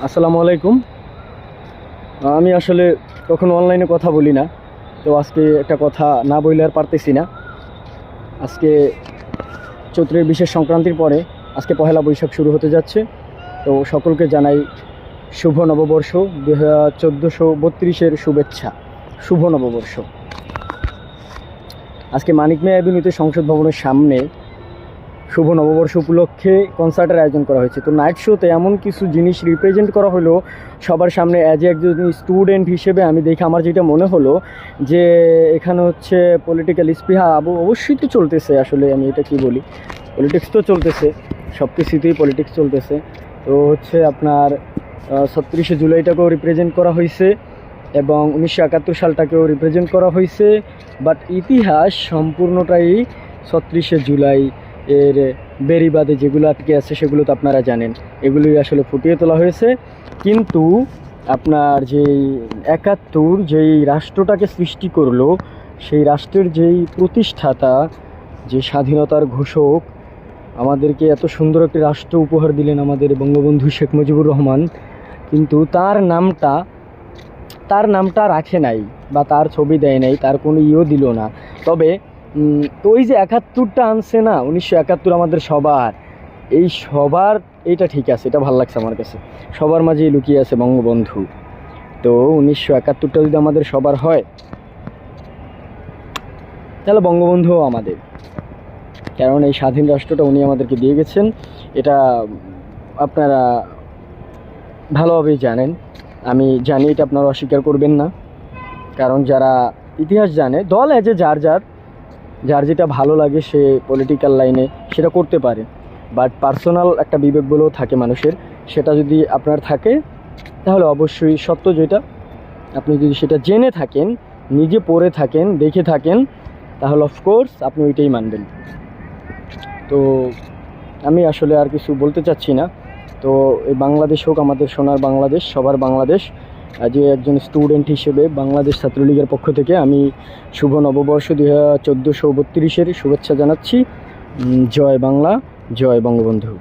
আসসালামু আলাইকুম। আমি আসলে কখনো অনলাইনে কথা বলি না, তো আজকে একটা কথা না বললে আর পারতেছি না। আজকে চৈত্রের বিশেষ সংক্রান্তির পরে আজকে পহেলা বৈশাখ শুরু হতে যাচ্ছে। তো সকলকে জানাই শুভ নববর্ষ 1432-এর শুভেচ্ছা। শুভ নববর্ষ। আজকে মানিক মিয়া অ্যাভিনিউতে সংসদ ভবনের সামনে শুভ নববর্ষ উপলক্ষে কনসার্টের আয়োজন করা হয়েছে। তো নাইট শোতে এমন কিছু জিনিস রিপ্রেজেন্ট করা হলো সবার সামনে। অ্যাজ এ একজন স্টুডেন্ট হিসেবে আমি দেখে আমার যেটা মনে হলো যে এখানে হচ্ছে পলিটিক্যাল স্পৃহা অবশ্যই তো চলতেছে। আসলে আমি এটা কি বলি, পলিটিক্স তো চলতেছে, সব কিছুতেই পলিটিক্স চলতেছে। তো হচ্ছে আপনার 36শে জুলাইটাকেও রিপ্রেজেন্ট করা হয়েছে এবং 1971 সালটাকেও রিপ্রেজেন্ট করা হয়েছে। বাট ইতিহাস সম্পূর্ণটাই 36শে জুলাই এর বেড়িবাদে যেগুলো আটকে আছে সেগুলো তো আপনারা জানেন, এগুলোই আসলে ফুটিয়ে তোলা হয়েছে। কিন্তু আপনার যেই 71 যেই রাষ্ট্রটাকে সৃষ্টি করলো, সেই রাষ্ট্রের যেই প্রতিষ্ঠাতা, যে স্বাধীনতার ঘোষক, আমাদেরকে এত সুন্দর একটি রাষ্ট্র উপহার দিলেন আমাদের বঙ্গবন্ধু শেখ মুজিবুর রহমান, কিন্তু তার নামটা রাখে নাই বা তার ছবি দেয় নাই, তার কোনো দিল না। তবে তো ওই যে 71টা আনছে না, 1971 আমাদের সবার, এই সবার এইটা ঠিক আছে, এটা ভালো লাগছে আমার কাছে। সবার মাঝেই লুকিয়ে আছে বঙ্গবন্ধু। তো 1971টা যদি আমাদের সবার হয়, তাহলে বঙ্গবন্ধুও আমাদের, কারণ এই স্বাধীন রাষ্ট্রটা উনি আমাদেরকে দিয়ে গেছেন। এটা আপনারা ভালোভাবেই জানেন, আমি জানি, এটা আপনারা অস্বীকার করবেন না। কারণ যারা ইতিহাস জানে, দল যে যার যেটা ভালো লাগে সে পলিটিক্যাল লাইনে সেটা করতে পারে, বাট পার্সোনাল একটা বিবেক বলেও থাকে মানুষের। সেটা যদি আপনার থাকে তাহলে অবশ্যই সত্য যেটা, আপনি যদি সেটা জেনে থাকেন, নিজে পড়ে থাকেন, দেখে থাকেন, তাহলে অফকোর্স আপনি ওইটাই মানবেন। তো আমি আসলে আর কিছু বলতে চাচ্ছি না। তো এই বাংলাদেশ হোক আমাদের সোনার বাংলাদেশ, সবার বাংলাদেশ। যে একজন স্টুডেন্ট হিসেবে বাংলাদেশ ছাত্রলীগের পক্ষ থেকে আমি শুভ নববর্ষ 1432-এর শুভেচ্ছা জানাচ্ছি। জয় বাংলা, জয় বঙ্গবন্ধু।